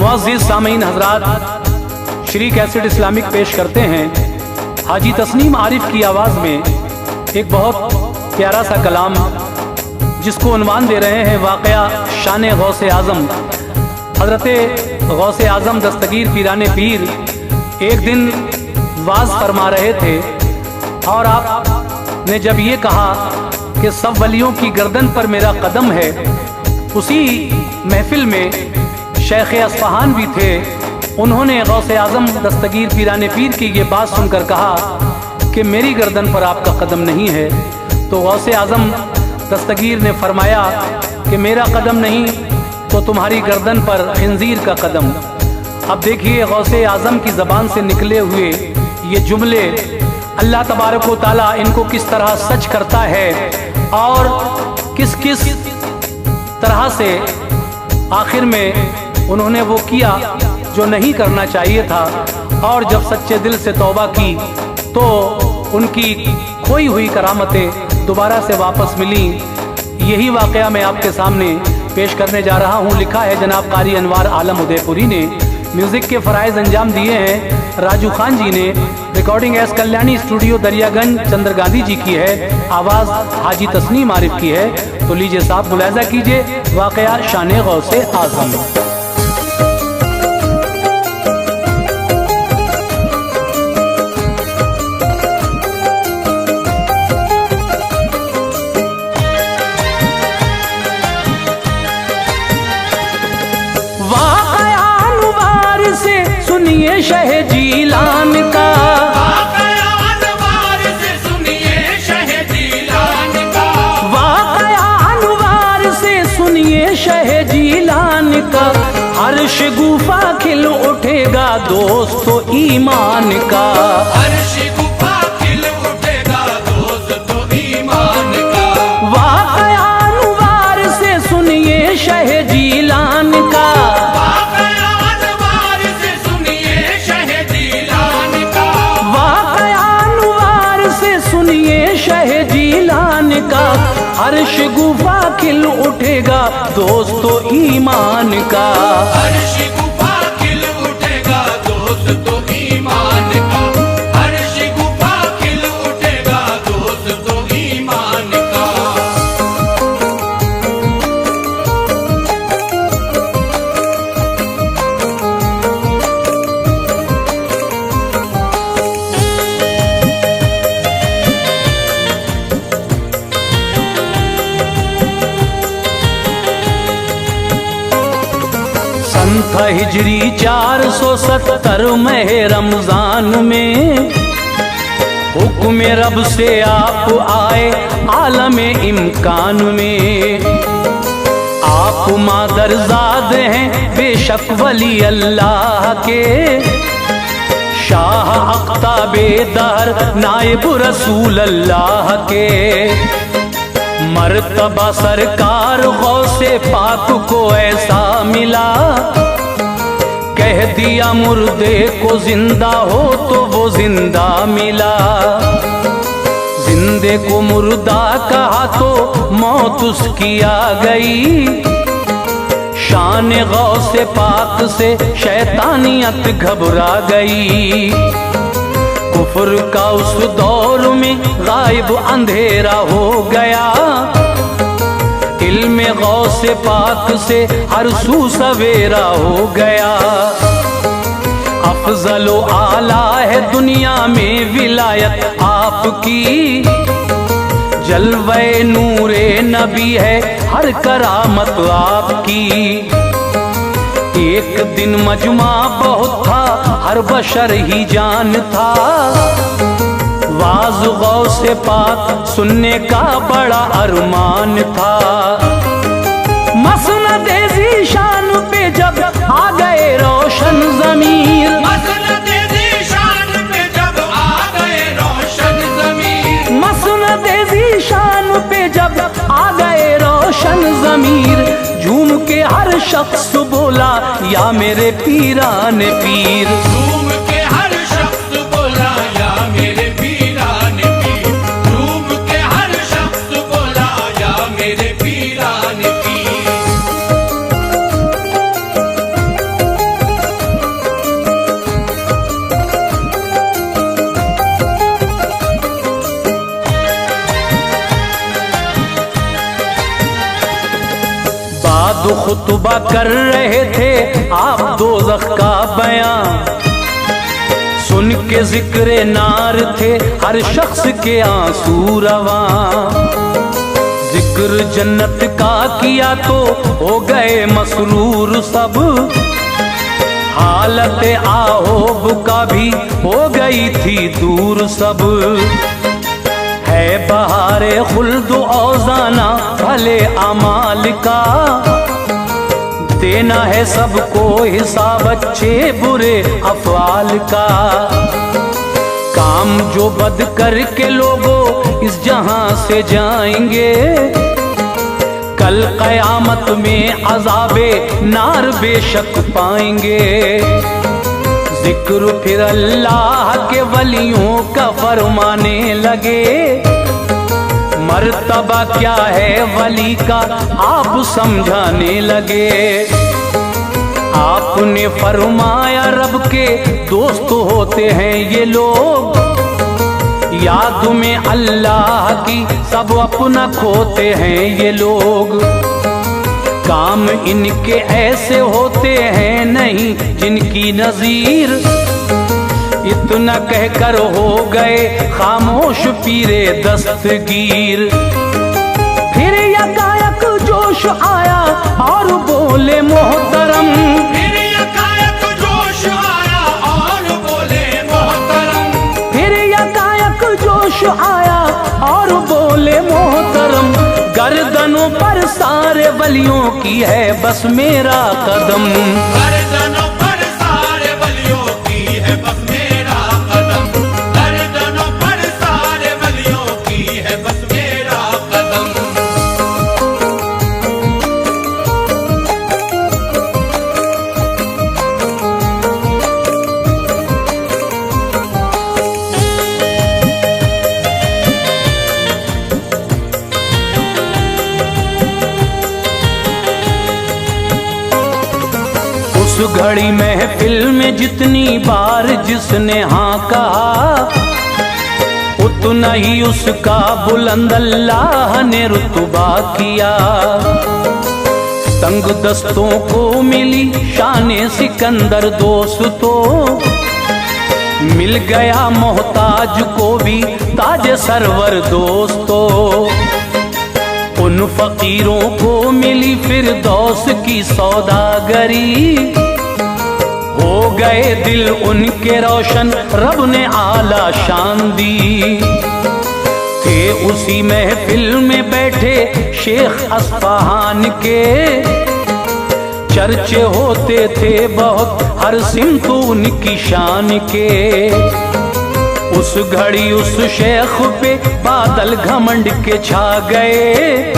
मुअज़्ज़िज़ सामीन हज़रात, Shri cassette Islamic पेश करते हैं हाजी तस्नीम आरिफ की आवाज़ में एक बहुत प्यारा सा कलाम, जिसको उन्वान दे रहे हैं वाक़या शान गौसे आज़म। हज़रत गौसे आज़म दस्तगीर पीराने पीर एक दिन वाज़ फरमा रहे थे और आपने जब ये कहा कि सब वलियों की गर्दन पर मेरा कदम है, उसी महफिल में शेख अस्फ़हान भी थे। उन्होंने गौसे आज़म दस्तगीर पीराने पीर की ये बात सुनकर कहा कि मेरी गर्दन पर आपका कदम नहीं है। तो गौसे आज़म दस्तगीर ने फरमाया कि मेरा कदम नहीं तो तुम्हारी गर्दन पर खिंजीर का कदम। अब देखिए गौसे आज़म की ज़बान से निकले हुए ये जुमले अल्लाह तबारक व तआला इनको किस तरह सच करता है और किस किस तरह से आखिर में उन्होंने वो किया जो नहीं करना चाहिए था। और जब सच्चे दिल से तौबा की तो उनकी खोई हुई करामतें दोबारा से वापस मिली। यही वाक़या मैं आपके सामने पेश करने जा रहा हूँ। लिखा है जनाब कारी अनवार आलम उदयपुरी ने, म्यूज़िक के फ़राइज़ अंजाम दिए हैं राजू खान जी ने। Recording S Kalyani studio Daryaganj Chandra Gandhi ji की है, आवाज़ हाजी तस्नीम आरिफ की है। तो लीजिए साहब मुलाहिज़ा कीजिए वाक़या शान गौसे आज़म। सुनिए शह जीलान का, वाक़या से सुनिए शह जीलान का, वाक़या से सुनिए शह जीलान का। अर्श गुफा खिल उठेगा दोस्तों ईमान का, अर्श गुफा खिल उठेगा दोस्तों ईमान का। वाक़या से सुनिए शह जीलान का, अर्श गुफा खिल उठेगा दोस्तों ईमान का, अर्श गुफा खिल उठेगा दोस्तों ईमान का, अर्श गुफा खिल उठेगा दोस्तों ईमान का। था हिजरी 470 मह रमजान में, हुक्म रब से आप आए आलम इम्कान में। आप मादरजाद हैं बेशक वली अल्लाह के, शाह अख्ताबे दहर नायब रसूल अल्लाह के। मर्तबा सरकार गौसे पाक को ऐसा मिला, कह दिया मुर्दे को जिंदा हो तो वो जिंदा मिला। जिंदे को मुर्दा कहा तो मौत उसकी आ गई, शान गौसे पाक से शैतानियत घबरा गई। कुफर का उस दौर में गायब अंधेरा हो गया, इल्म गौसे पाक से हर सू सवेरा हो गया। अफजलो आला है दुनिया में विलायत आपकी, जलवे नूरे नबी है हर करामत आपकी। एक दिन मजमा बहुत था हर बशर ही जान था, वाज गौसे पाक सुनने का बड़ा अरमान था। मसनद ज़ीशान पे जब आ गए रोशन ज़मीर, मसनद ज़ीशान पे जब आ गए रोशन ज़मीर, मसनद ज़ीशान पे जब आ गए रोशन ज़मीर। झूम के हर शख्स बोला या मेरे पीरान पीर, झूम के हर शख्स बोला या मेरे पीरान पीर, झूम के हर शख्स बोला या मेरे पीरान पीर। खुतबा कर रहे थे आप दोज़ख का बयां, सुन के जिक्र नार थे हर शख्स के आंसू रवां। जिक्र जन्नत का किया तो हो गए मसरूर सब, हालत आहोब का भी हो गई थी दूर सब। है बहारे खुल्द औज़ाना भले अमाल का, देना है सबको हिसाब अच्छे बुरे अफ़आल का। काम जो बद करके लोगों इस जहां से जाएंगे, कल क़यामत में अज़ाबे नार बेशक पाएंगे। जिक्र फिर अल्लाह के वलियों का फरमाने लगे, मर्तबा क्या है वली का आप समझाने लगे। आपने फरमाया रब के दोस्त होते हैं ये लोग, याद में अल्लाह की सब अपना खोते हैं ये लोग। काम इनके ऐसे होते हैं नहीं जिनकी नज़ीर, इतना कहकर हो गए खामोश पीरे दस्तगीर। फिर यकायक जोश आया और बोले मोहतरम, फिर यकायक जोश आया और बोले मोहतरम, फिर यकायक जोश आया और बोले मोहतरम। गर्दनों पर सारे वलियों की है बस मेरा कदम, गर्दनों पर सारे वलियों की है बस मेरा कदम, गर्दनों पर सारे वलियों की है बस मेरा कदम। उस घड़ी महफिल में जितनी बार जिसने हाँ कहा, उतना ही उसका बुलंद अल्लाह ने रुतबा किया। तंग दस्तों को मिली शाने सिकंदर दोस्तों, मिल गया मोहताज को भी ताज सरवर दोस्तों। उन फकीरों को मिली फिरदौस की सौदागरी, हो गए दिल उनके रोशन रब ने आला शान दी। थे उसी महफिल में बैठे शेख अस्फहान के, चर्चे होते थे बहुत हर सिमत उनकी शान के। उस घड़ी उस शेख पे बादल घमंड के छा गए,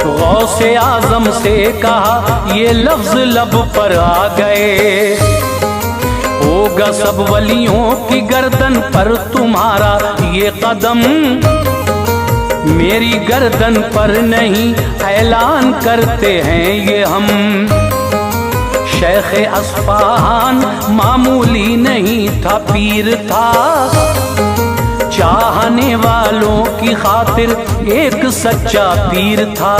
गौसे आजम से कहा ये लफ्ज लब पर आ गए। होगा सब वलियों की गर्दन पर तुम्हारा ये कदम, मेरी गर्दन पर नहीं ऐलान करते हैं ये हम। शेख अस्फहान मामूली नहीं था पीर था, चाहने वालों की खातिर एक सच्चा पीर था।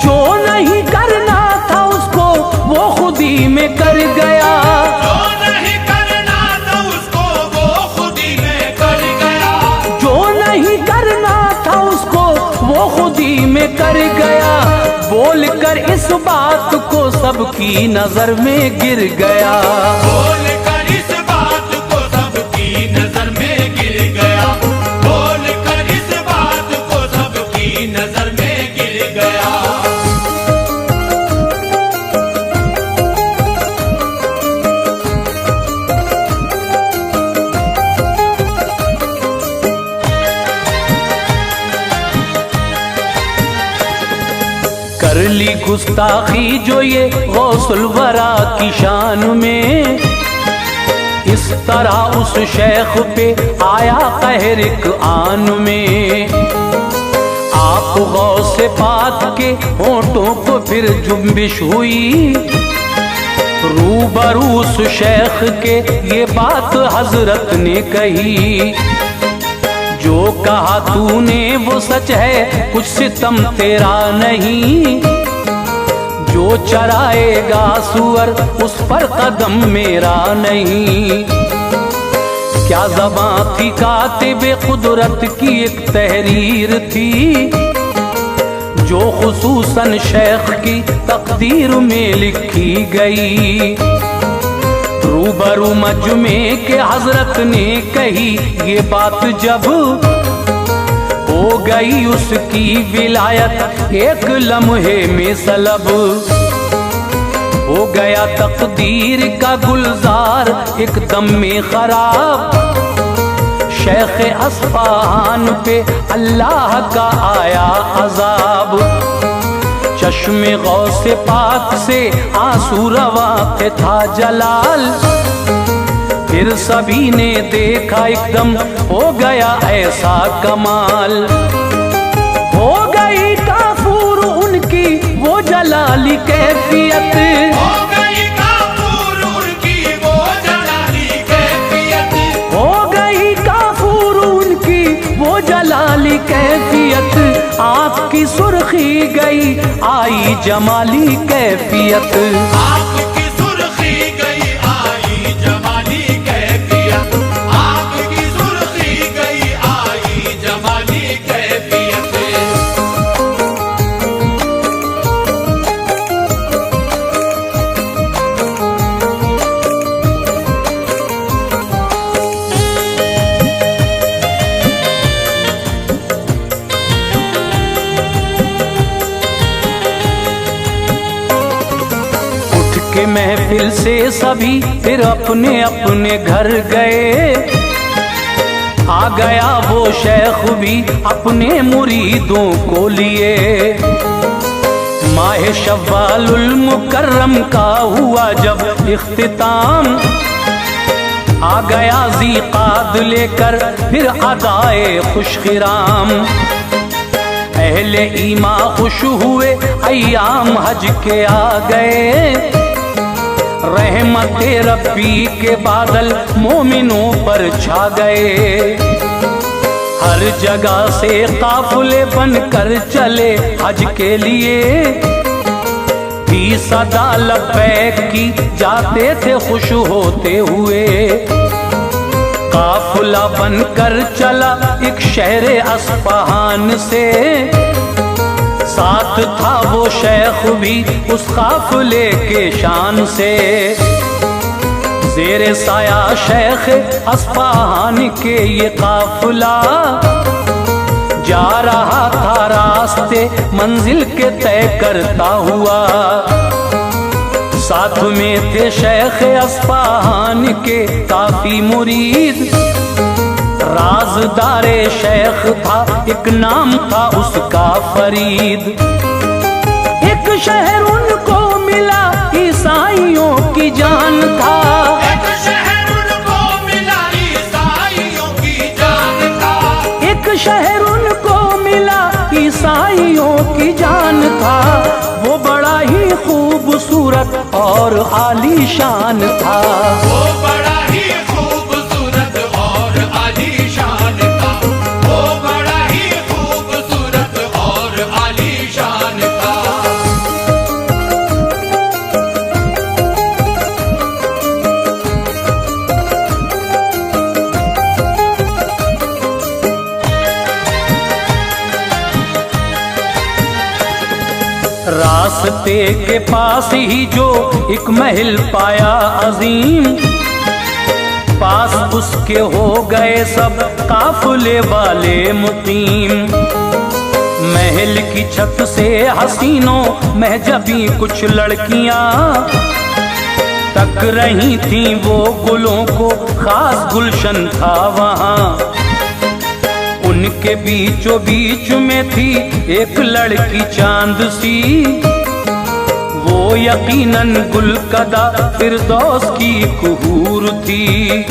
जो नहीं करना था उसको वो खुद ही में कर गया, जो नहीं करना था उसको वो खुद ही में कर गया, जो नहीं करना था उसको वो खुद ही में कर गया। बोल कर इस बात को सबकी नजर में गिर गया, बोल कर इस बात को सबकी नजर में गिर गया, बोल कर इस बात को सबकी नजर में गिर गया। कर ली गुस्ताखी जो ये गौसुल वरा की शान में, इस तरह उस शेख पे आया कहर एक आन में। आप गौसे पाक के होंठों को फिर जुम्बिश हुई, रूबरू उस शेख के ये बात हजरत ने कही। जो कहा तूने वो सच है कुछ सितम तेरा नहीं, जो चराएगा सुअर उस पर कदम मेरा नहीं। क्या ज़बां थी कातिबे कुदरत की एक तहरीर थी, जो खुसूसन शेख की तकदीर में लिखी गई। रूबरू मजमे के हजरत ने कही ये बात जब, हो गई उसकी विलायत एक लम्हे में सलब। हो गया तकदीर का गुलजार एकदम में खराब। शेख अस्फहान पे अल्लाह का आया अजाब। चश्मे गौसे पाक से आंसू रवा के था जलाल। फिर सभी ने देखा एकदम हो गया ऐसा कमाल। हो गई काफूर उनकी वो जलाली कैफियत, हो गई काफूर उनकी वो जलाली कैफियत, हो गई काफूर उनकी वो जलाली कैफियत। आँख की सुर्खी गई आई जमाली कैफियत। आँख की सुर्खी गई आई जमाली कैफियत, आँख की सुर्खी गई आई जमाली कैफियत। के महफिल से सभी फिर अपने अपने घर गए। आ गया वो शेख भी अपने मुरीदों को लिए। माह शव्वालुल मुकर्रम का हुआ जब इख्तिताम, आ गया ज़ीक़ाद लेकर फिर अदाए खुशखिराम। अहले ईमा खुश हुए अय्याम हज के आ गए। रहमते रब्बी के बादल मोमिनों पर छा गए। हर जगह से काफिले बनकर चले हज के लिए। सदा लब्बैक की जाते थे खुश होते हुए। काफिला बनकर चला एक शहर अस्फहान से। साथ था वो शेख भी उस काफिले के शान से। ज़ेरे साया शेख अस्फहान के ये काफिला जा रहा था रास्ते मंजिल के तय करता हुआ। साथ में थे शेख अस्फहान के काफी मुरीद। राज़दारे शेख था एक नाम था उसका फरीद। एक शहर उनको मिला ईसाइयों की जान था। एक शहर उनको मिला ईसाइयों की जान था। एक शहर उनको मिला ईसाइयों की जान था। वो बड़ा ही खूबसूरत और आलीशान था। वो बड़ा ही खूबसूरत और आलीशान था। वो बड़ा ही खूबसूरत और आलीशान था। रास्ते के पास ही जो एक महल पाया अजीम। पास उसके हो गए सब काफिले वाले मुकीम। महल की छत से हसीनों महजबी कुछ लड़कियां तक रही थीं वो गुलों को, खास गुलशन था वहां। उनके बीचों बीच में थी एक लड़की चांद सी। वो यकीनन गुलकदा फिरदौस की कुहूर थी।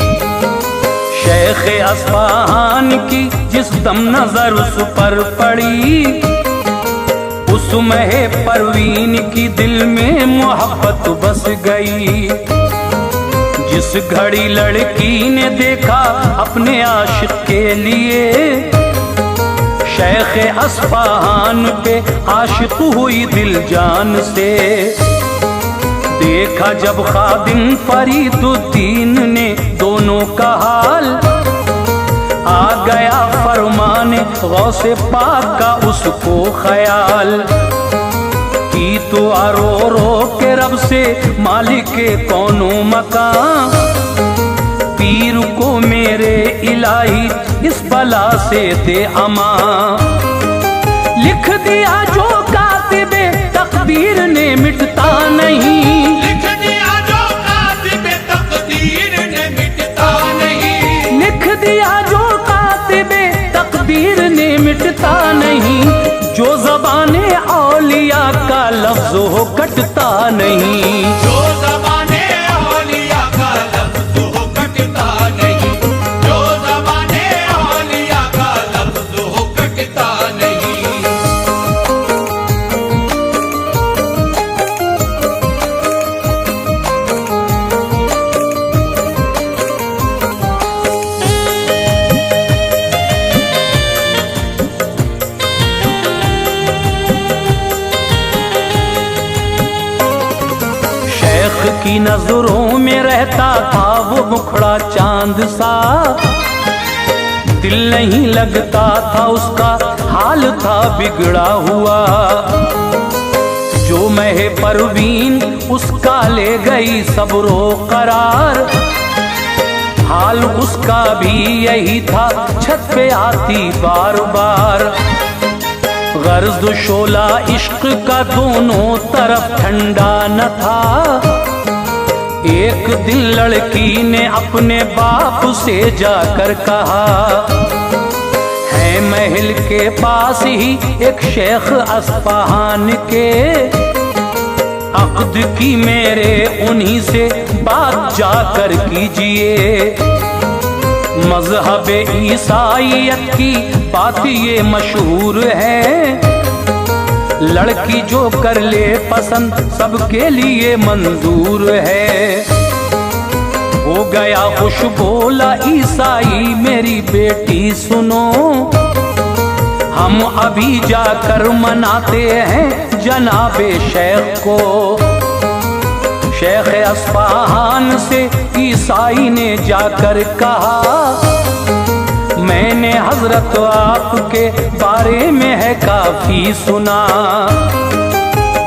शेख अस्फहान की जिस दम नजर उस पर पड़ी, उस महे परवीन की दिल में मोहब्बत बस गई। जिस घड़ी लड़की ने देखा अपने आशिक के लिए शेख अस्फहान पे आशिक हुई दिल जान से। देखा जब खादिम फरीदुद्दीन ने दोनों का हाल, आ गया फरमाने गौसे पाक का उसको ख्याल। की तो रो रो के रब से मालिक के कौनो मकान, पीर को मेरे इलाही इस बला से दे अमा। लिख दिया जो कातिबे तकदीर ने मिटता नहीं, लिख दिया जो कातिबे तकदीर ने मिटता नहीं, लिख दिया जो कातिबे तकदीर ने मिटता नहीं। जो ज़बाने औलिया का लफ्ज़ हो कटता नहीं, जो ज़बाने औलिया का लफ्ज़ हो कटता नहीं, जो ज़बाने औलिया का लफ्ज़ हो कटता नहीं। की नजरों में रहता था वो मुखड़ा चांद सा, दिल नहीं लगता था उसका हाल था बिगड़ा हुआ। जो महे परवीन उसका ले गई सब्रो करार, हाल उसका भी यही था छत पे आती बार बार। गर्ज शोला इश्क का दोनों तरफ ठंडा न था, एक दिन लड़की ने अपने बाप से जाकर कहा, है महल के पास ही एक शेख अस्फहान के, अक़्द की मेरे उन्हीं से बात जाकर कीजिए। मज़हब ईसाईयत की बात ये मशहूर है, लड़की जो कर ले पसंद सबके लिए मंजूर है। हो गया खुश बोला ईसाई मेरी बेटी सुनो, हम अभी जाकर मनाते हैं जनाबे शेख को। शेख अस्फहान से ईसाई ने जाकर कहा, मैंने हजरत आपके बारे में है काफी सुना।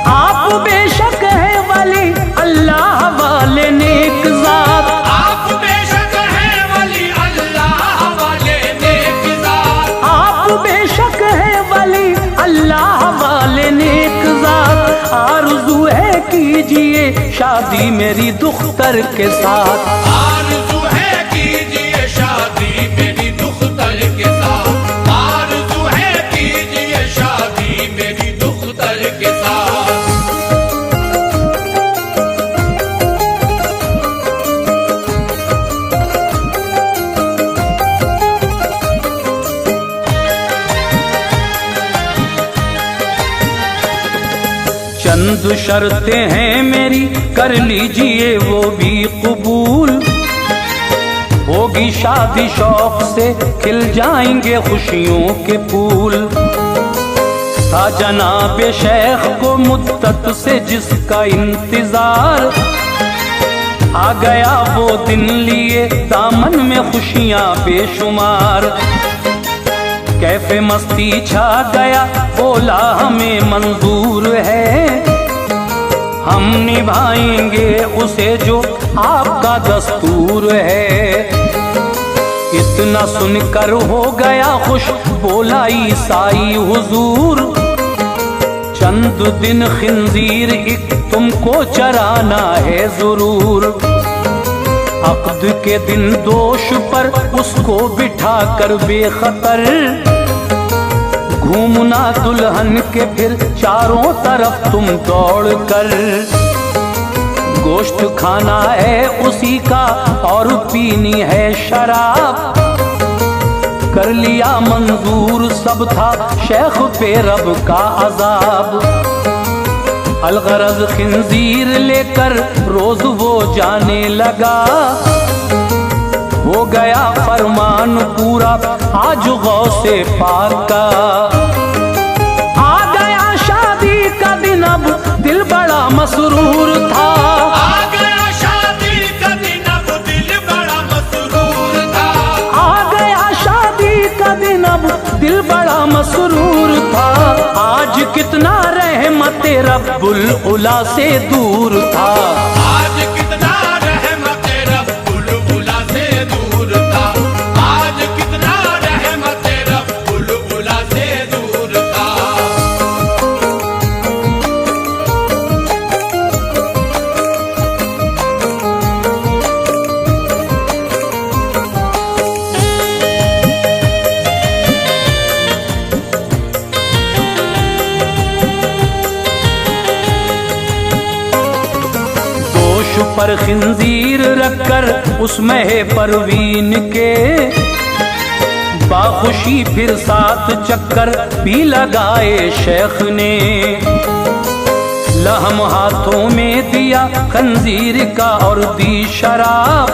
आप बेशक है वली अल्लाह वाले नेक ज़ात, आप बेशक है वली अल्लाह वाले नेक ज़ात, आप बेशक है वली अल्लाह वाले नेक ज़ात। आरज़ू है कीजिए शादी मेरी दुख्तर के साथ, आरज़ू है कीजिए शादी मेरी दुख्तर के साथ, आरज़ू है कीजिए शादी मेरी दुख्तर के साथ। चंद शर्तें हैं मेरी कर लीजिए वो भी कबूल, होगी शादी शौक से खिल जाएंगे खुशियों के फूल। था जनाब शेख को मुद्दत से जिसका इंतजार, आ गया वो दिन लिए दामन में खुशियां बेशुमार। कैफे मस्ती छा गया बोला हमें मंजूर है, हम निभाएंगे उसे जो आपका दस्तूर है। इतना सुनकर हो गया खुश बोला ईसाई हुजूर, चंद दिन खिंजीर एक तुमको चराना है जरूर। अक़्द के दिन दोष पर उसको बिठा कर बेखतर, घूमना दुल्हन के फिर चारों तरफ तुम दौड़ कर। गोश्त खाना है उसी का और पीनी है शराब, कर लिया मंजूर सब था शेख पे रब का अजाब। अलगरज खिंजीर लेकर रोज वो जाने लगा, हो हो गया फरमान पूरा आज गौसे पाक का। आ गया शादी का दिन अब दिल बड़ा मसरूर था। आ गया शादी का दिन अब दिल बड़ा मसरूर था। आ गया शादी का दिन अब दिल बड़ा मसरूर था। आज कितना रहमते रब्बुल उला से दूर था। आज कितना रहमते रब्बुल उला से दूर था। आज कितना रहमते रब्बुल उला से दूर था। पर खिंजीर रखकर उसमें है परवीन के बाखुशी फिर 7 चक्कर भी लगाए शेख ने। लहम हाथों में दिया खंजीर का और दी शराब।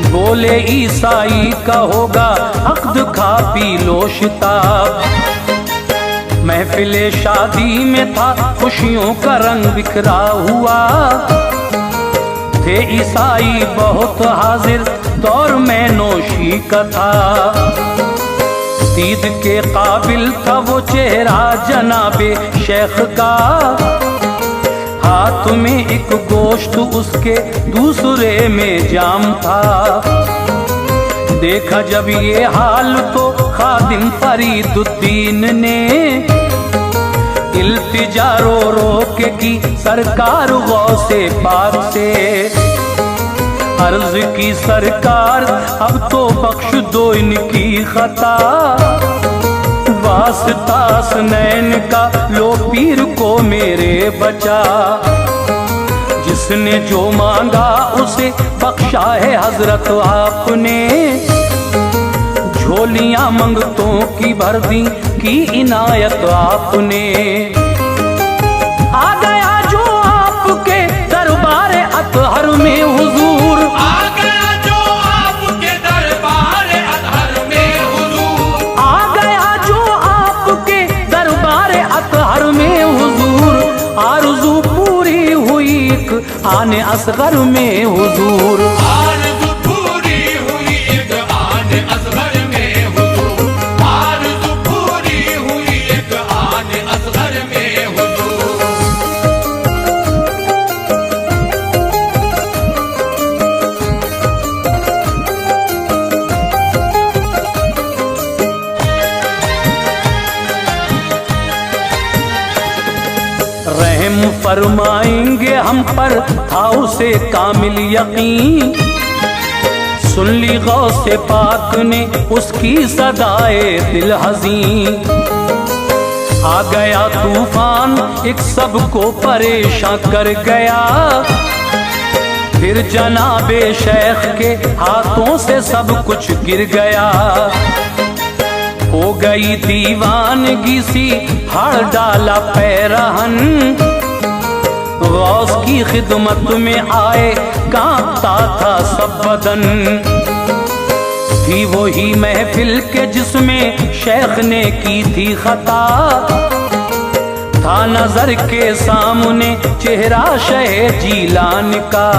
बोले ईसाई का होगा अक्द खा पी लो शिताब। महफिले शादी में था खुशियों का रंग बिखरा हुआ। थे ईसाई बहुत हाजिर दौर में नोशी का था। दीद के काबिल था वो चेहरा जनाबे शेख का। हाथ में एक गोश्त उसके दूसरे में जाम था। देखा जब ये हाल तो खादिम फरीदुद्दीन ने इल्तिजा रो रो के की सरकार गौसे पाक से। अर्ज की सरकार अब तो बख्श दो इनकी खता। वास्ता सुनैन का लो पीर को मेरे बचा। जिसने जो मांगा उसे बख्शा है हजरत आपने। झोलियां मंगतों की भर दी की इनायत आपने। आ गया जो आपके दरबार अतहर में हुजूर। आ गया जो आपके दरबार अतहर में हुजूर। आ गया जो आपके दरबार अतहर में हुजूर। आरज़ू पूरी हुई एक आने असगर में हुजूर। आरज़ू पूरी हुई एक आने असगर में हुजूर। आरज़ू पूरी हुई एक आने असगर में हुजूर। रहम फरमाएंगे हम पर था उसे कामिल यकीन। सुन ली गौसे पाक ने उसकी सदाए दिल हज़ीं। आ गया तूफान एक सबको परेशान कर गया। फिर जनाबे शेख के हाथों से सब कुछ गिर गया। हो गई दीवानगी सी हाड़ डाला पैरहन। गौस की खिदमत में आए कांपता था सब बदन। थी वही महफिल के जिसमें शेख ने की थी खता। था नजर के सामने चेहरा शहे जीलान का।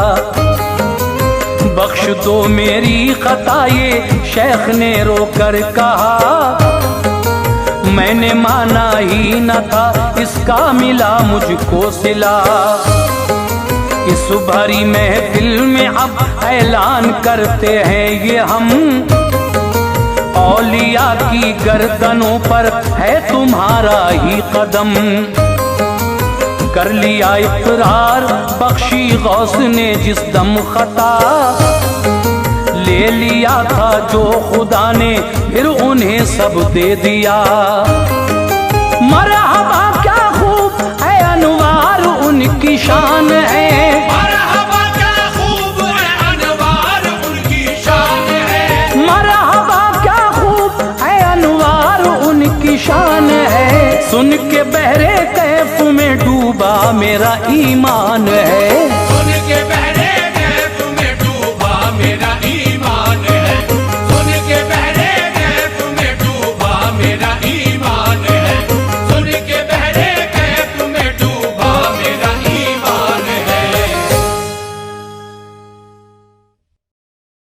बख्श दो मेरी खता ये शेख ने रोकर कहा। मैंने माना ही न था इसका मिला मुझको सिला। इस भरी महफिल में अब ऐलान करते हैं ये हम। औलिया की गर्दनों पर है तुम्हारा ही कदम। कर लिया इकरार बख्शी गौस ने जिस दम खता। ले लिया था जो खुदा ने फिर उन्हें सब दे दिया। मरहबा क्या खूब है अनवार उनकी शान है। मरहबा क्या खूब है अनवार उनकी शान है। मरहबा क्या खूब है अनवार उनकी शान है। सुन के बहरे कैफ में डूबा मेरा ईमान है। सुन के बहरे